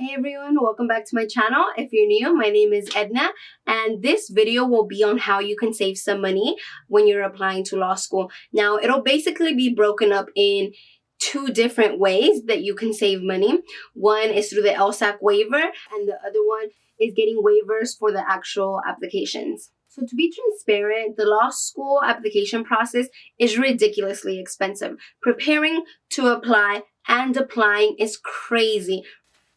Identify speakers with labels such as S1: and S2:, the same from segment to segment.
S1: Hey everyone, welcome back to my channel. If you're new, my name is Edna, and this video will be on how you can save some money when you're applying to law school. Now, it'll basically be broken up in two different ways that you can save money. One is through the Lsat Waiver, and the other one is getting waivers for the actual applications. So to be transparent, the law school application process is ridiculously expensive. Preparing to apply and applying is crazy.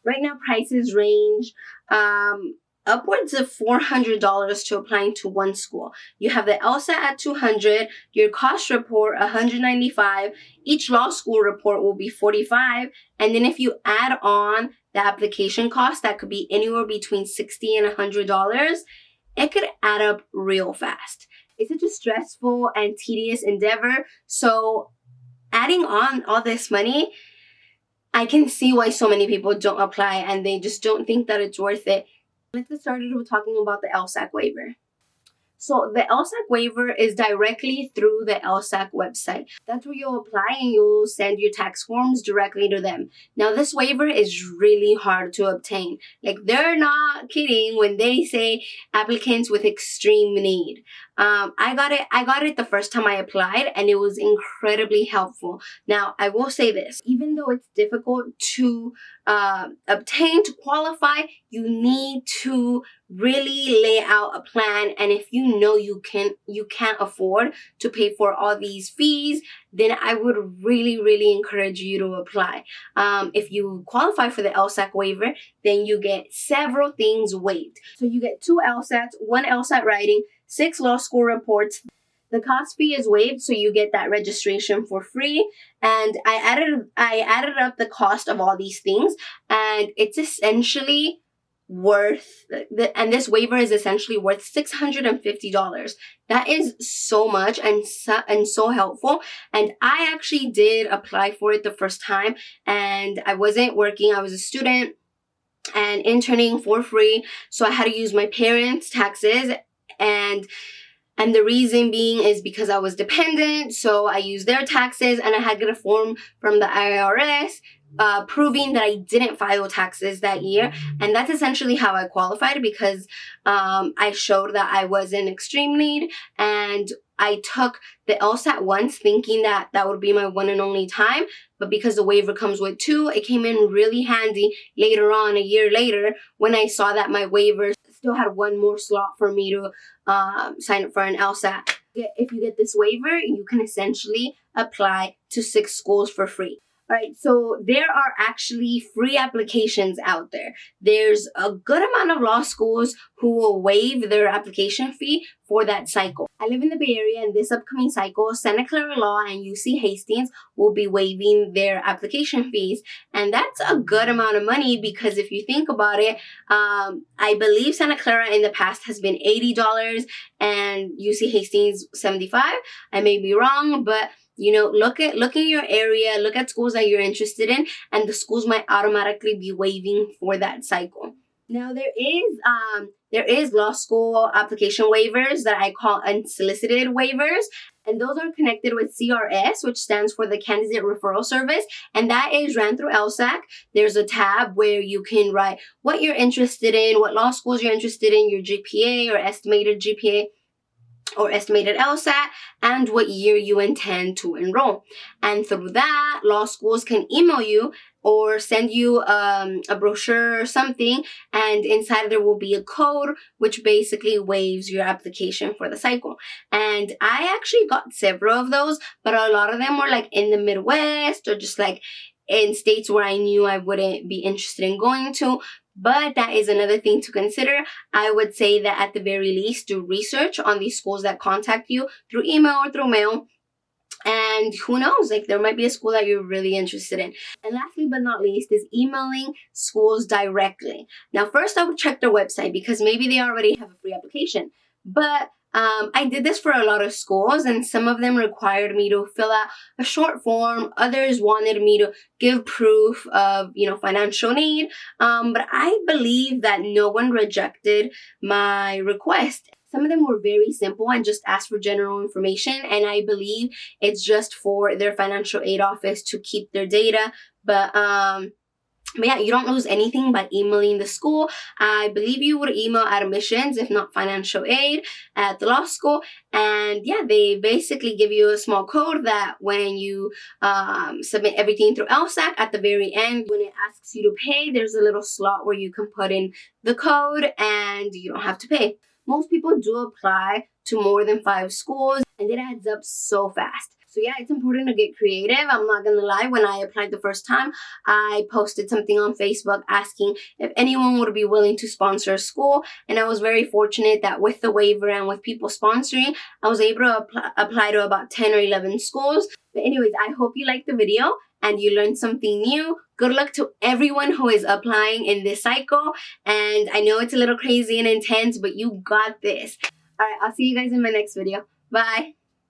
S1: Right now, prices range upwards of $400 to applying to one school. You have the LSAT at $200, your cost report $195, each law school report will be $45, and then if you add on the application cost, that could be anywhere between $60 and $100, it could add up real fast. It's such a stressful and tedious endeavor, so adding on all this money, I can see why so many people don't apply and they just don't think that it's worth it. Let's get started with talking about the Lsat waiver. So the Lsat waiver is directly through the Lsat website. That's where you'll apply and you'll send your tax forms directly to them. Now this waiver is really hard to obtain. Like, they're not kidding when they say applicants with extreme need. I got it the first time I applied and it was incredibly helpful. Now I will say this, even though it's difficult to obtain, to qualify, you need to really lay out a plan, and if you know you can't afford to pay for all these fees, then I would really encourage you to apply. If you qualify for the LSAT waiver, then you get several things waived. So you get 2 LSATs, 1 LSAT writing, 6 law school reports. The cost fee is waived, so you get that registration for free. And I added up the cost of all these things, and it's essentially worth, and this waiver is essentially worth $650. That is so much and so helpful. And I actually did apply for it the first time, and I wasn't working. I was a student and interning for free, so I had to use my parents' taxes, and the reason being is because I was dependent, so I used their taxes, and I had to get a form from the IRS proving that I didn't file taxes that year. And that's essentially how I qualified, because I showed that I was in extreme need, and I took the LSAT once thinking that that would be my one and only time, but because the waiver comes with 2, it came in really handy later on, a year later, when I saw that my waiver still had 1 more slot for me to sign up for an LSAT. If you get this waiver, you can essentially apply to 6 schools for free. Alright, so there are actually free applications out there. There's a good amount of law schools who will waive their application fee for that cycle. I live in the Bay Area, and this upcoming cycle, Santa Clara Law and UC Hastings will be waiving their application fees. And that's a good amount of money, because if you think about it, I believe Santa Clara in the past has been $80 and UC Hastings $75. I may be wrong, but you know, look in your area, look at schools that you're interested in, and the schools might automatically be waiving for that cycle. Now there is law school application waivers that I call unsolicited waivers, and those are connected with CRS, which stands for the Candidate Referral Service, and that is ran through LSAC. There's a tab where you can write what you're interested in, what law schools you're interested in, your GPA or estimated GPA, or estimated LSAT, and what year you intend to enroll. And through that, law schools can email you or send you a brochure or something, and inside there will be a code which basically waives your application for the cycle. And I actually got several of those, but a lot of them were like in the Midwest, or just like in states where I knew I wouldn't be interested in going to. But that is another thing to consider. I would say that at the very least, do research on these schools that contact you through email or through mail. And who knows, like, there might be a school that you're really interested in. And lastly but not least is emailing schools directly. Now, first I would check their website, because maybe they already have a free application. But I did this for a lot of schools, and some of them required me to fill out a short form. Others wanted me to give proof of, financial need. But I believe that no one rejected my request. Some of them were very simple and just asked for general information, and I believe it's just for their financial aid office to keep their data. But But yeah, you don't lose anything by emailing the school. I believe you would email admissions, if not financial aid, at the law school. And yeah, they basically give you a small code that when you submit everything through LSAC, at the very end, when it asks you to pay, there's a little slot where you can put in the code and you don't have to pay. Most people do apply to more than 5 schools, and it adds up so fast. So yeah, it's important to get creative. I'm not gonna lie, when I applied the first time, I posted something on Facebook asking if anyone would be willing to sponsor a school, and I was very fortunate that with the waiver and with people sponsoring, I was able to apply to about 10 or 11 schools. But anyways, I hope you liked the video and you learned something new. Good luck to everyone who is applying in this cycle, and I know it's a little crazy and intense, but you got this. All right, I'll see you guys in my next video. Bye.